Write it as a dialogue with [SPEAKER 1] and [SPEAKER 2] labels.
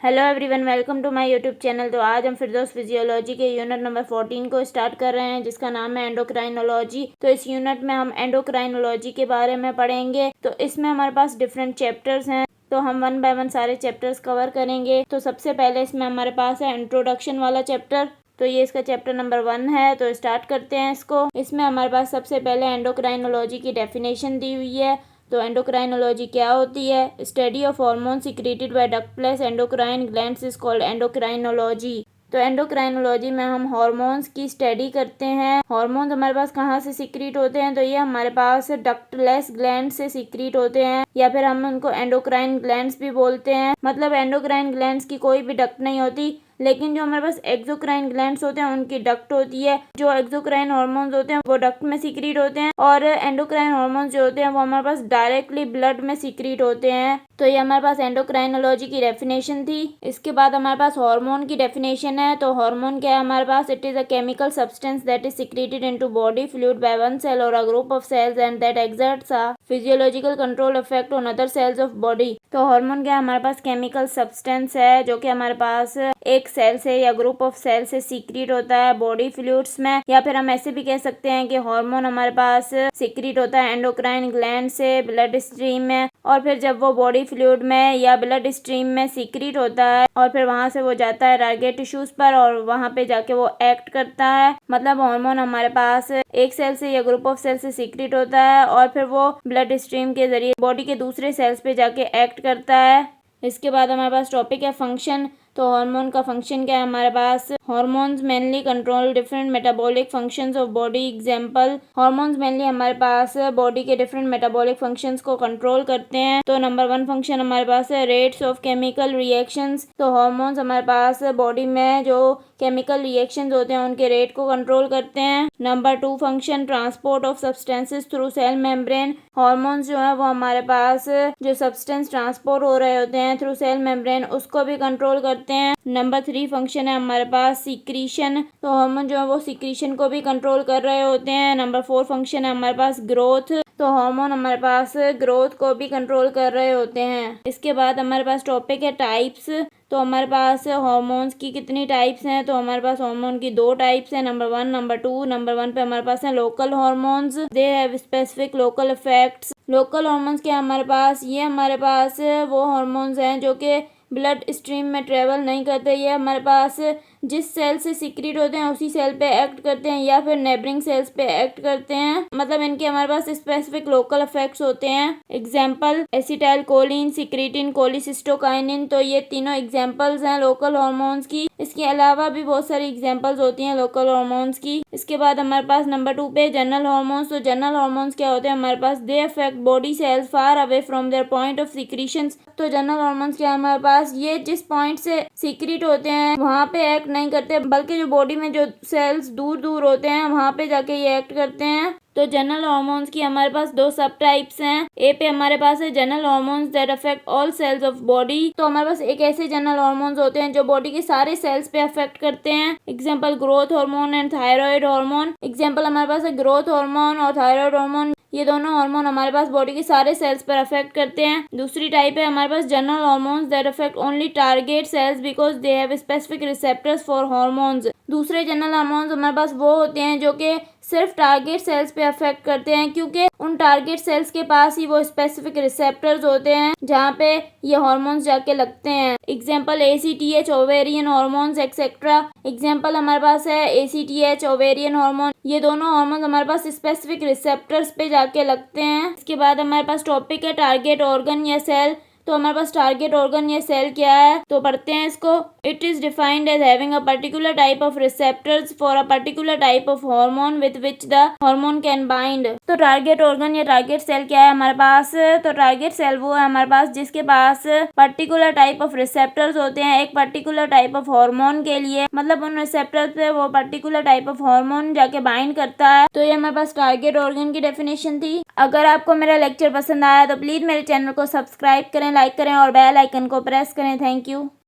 [SPEAKER 1] Hello everyone, welcome to my YouTube channel. तो आज हम फिरदौस फिजियोलॉजी के यूनिट नंबर 14 को स्टार्ट कर रहे हैं, जिसका नाम है एंडोक्राइनोलॉजी। तो इस यूनिट में हम एंडोक्राइनोलॉजी के बारे में पढ़ेंगे। तो इसमें हमारे पास डिफरेंट चैप्टर्स हैं, तो हम वन बाय वन सारे चैप्टर्स कवर करेंगे। तो सबसे पहले इसमें हमारे पास है इंट्रोडक्शन वाला चैप्टर। तो ये इसका चैप्टर नंबर 1 है। तो स्टार्ट करते हैं इसको। इसमें हमारे पास सबसे पहले एंडोक्राइनोलॉजी की डेफिनेशन दी हुई है। तो एंडोक्राइनोलॉजी क्या होती है? Study of hormone secreted by duct plus endocrine glands is called endocrinology. तो एंडोक्राइनोलॉजी में हम हार्मोन्स की स्टडी करते हैं। हार्मोन्स हमारे पास कहाँ से सिक्रीट होते हैं? तो ये हमारे पास डक्टलेस ग्लैंड से सिक्रीट होते हैं, या फिर हम उनको एंडोक्राइन ग्लैंड्स भी बोलते हैं। मतलब एंडोक्राइन ग्लैंड्स की कोई भी डक्ट नहीं होती, लेकिन जो हमारे पास एक्सोक्राइन ग्लैंड्स होते हैं उनकी डक्ट होती है। जो एक्सोक्राइन हार्मोन्स होते हैं वो डक्ट में सिक्रीट होते हैं, और एंडोक्राइन हार्मोन्स जो होते हैं वो हमारे पास डायरेक्टली ब्लड में सिक्रीट होते हैं। तो ये हमारे पास एंडोक्राइनोलॉजी की डेफिनेशन थी। इसके बाद हमारे पास हार्मोन की डेफिनेशन है। तो हार्मोन क्या है हमारे पास? It is a chemical substance that is secreted into body fluid by one cell और a group of cells and that exerts a physiological control effect on other cells of body. तो hormone क्या है हमारे पास? Chemical substance है जो कि हमारे पास एक सेल से या ग्रुप ऑफ सेल से सीक्रेट होता है बॉडी फ्लूइड्स में, या फिर हम ऐसे भी कह सकते हैं कि हार्मोन हमारे पास सीक्रेट होता है एंडोक्राइन ग्लैंड से ब्लड स्ट्रीम में, और फिर जब वो बॉडी फ्लूइड में या ब्लड स्ट्रीम में सीक्रेट होता है और फिर वहां से वो जाता है टारगेट टिश्यूज पर और वहां पे जाके वो एक्ट करता है। मतलब हार्मोन हमारे पास एक सेल से या ग्रुप ऑफ सेल से सीक्रेट होता है और फिर वो ब्लड स्ट्रीम के जरिए बॉडी के दूसरे सेल्स पे जाके एक्ट करता है। इसके बाद हमारे पास टॉपिक है फंक्शन। तो हार्मोन का फंक्शन क्या है हमारे पास? Hormones mainly control different metabolic functions of body. Example, hormones mainly हमारे पास बॉडी के डिफरेंट मेटाबॉलिक फंक्शंस को कंट्रोल करते हैं। तो नंबर 1 फंक्शन हमारे पास है रेट्स ऑफ केमिकल रिएक्शंस। तो हार्मोन्स हमारे पास बॉडी में जो केमिकल रिएक्शंस होते हैं उनके रेट को कंट्रोल करते हैं। Number 2 function transport of substances through cell membrane. Hormones जो है वो हमारे पास जो सब्सटेंस ट्रांसपोर्ट हो रहे होते हैं थ्रू सेल मेम्ब्रेन उसको भी कंट्रोल करते हैं। नंबर 3 फंक्शन है हमारे पास सीक्रीशन। तो हार्मोन जो है वो सीक्रीशन को भी कंट्रोल कर रहे होते हैं। नंबर 4 फंक्शन है हमारे पास ग्रोथ। तो हार्मोन हमारे पास ग्रोथ को भी कंट्रोल कर रहे होते हैं। इसके बाद हमारे पास टॉपिक है टाइप्स। तो हमारे पास हार्मोन्स की कितनी टाइप्स हैं? तो हमारे पास हार्मोन की 2 टाइप्स हैं, नंबर 1 नंबर 2। नंबर 1 पे हमारे पास है local hormones, they have specific local effects. Local hormones क्या हमारे पास? ये हमारे पास वो हार्मोन्स हैं जो कि ब्लड स्ट्रीम में ट्रेवल नहीं करते। ये हमारे पास जिस सेल से सीक्रेट होते हैं उसी सेल पे एक्ट करते हैं या फिर नेबरिंग सेल्स पे एक्ट करते हैं। मतलब इनके हमारे पास स्पेसिफिक लोकल इफेक्ट्स होते हैं। Example, acetyl choline, secretin, cholecystokinin. तो ये तीनों एग्जांपल्स हैं लोकल हार्मोन्स की। इसके अलावा भी बहुत सारी एग्जांपल्स होती हैं लोकल हार्मोन्स की। इसके बाद हमारे पास नंबर 2 पे जनरल हार्मोन्स। तो जनरल हार्मोन्स क्या होते हैं हमारे पास? They affect body cells far away from their point of secretions. तो जनरल हार्मोन्स क्या हमारे पास? ये जिस पॉइंट से सीक्रेट होते हैं वहां पे एक्ट नहीं करते, बल्कि जो बॉडी में जो सेल्स दूर दूर होते हैं वहां पे जाके ये एक्ट करते हैं। तो जनरल हार्मोन्स की हमारे पास 2 सब टाइप्स हैं। ए पे हमारे पास है general hormones that affect all cells of body. तो हमारे पास एक ऐसे जनरल हार्मोन्स होते हैं जो बॉडी के सारे सेल्स पे अफेक्ट करते हैं। Example, growth hormone and thyroid hormone. Example हमारे पास है ग्रोथ हार्मोन और थायराइड हार्मोन। ये दोनों हार्मोन हमारे पास बॉडी के सारे सेल्स पर अफेक्ट करते हैं। दूसरी टाइप है हमारे पास general hormones that affect only target cells because they have specific receptors for hormones. दूसरे जनरल हार्मोन्स हमारे पास वो होते हैं जो कि सिर्फ टारगेट सेल्स पे अफेक्ट करते हैं, क्योंकि उन टारगेट सेल्स के पास ही वो स्पेसिफिक रिसेप्टर्स होते हैं जहाँ पे ये हार्मोन्स जाके लगते हैं। Example, ACTH ovarian hormones etcetera. Example हमारे पास है ACTH ओवेरियन हार्मोन। ये दोनों हार्मोन्स हमारे पास स्पेसिफिक रिसेप्टर्स पे जाके लगते हैं। इसके बाद हमारे पास टॉपिक है टारगेट ऑर्गन या सेल। तो हमारे पास टारगेट ऑर्गन या सेल क्या है? तो पढ़ते हैं इसको। It is defined as having a particular type of receptors for a particular type of hormone with which the hormone can bind. तो टारगेट ऑर्गन या टारगेट सेल क्या है हमारे पास? तो टारगेट सेल वो है हमारे पास जिसके पास पर्टिकुलर टाइप ऑफ रिसेप्टर्स होते हैं एक पर्टिकुलर टाइप ऑफ हार्मोन के लिए। मतलब उन रिसेप्टर्स पे वो पर्टिकुलर टाइप ऑफ हार्मोन जाके बाइंड करता है। तो ये हमारे पास टारगेट ऑर्गन की डेफिनेशन थी। अगर आपको मेरा लेक्चर पसंद आया तो प्लीज मेरे चैनल को सब्सक्राइब करें, लाइक करें और बेल आइकन को प्रेस करें। Thank you.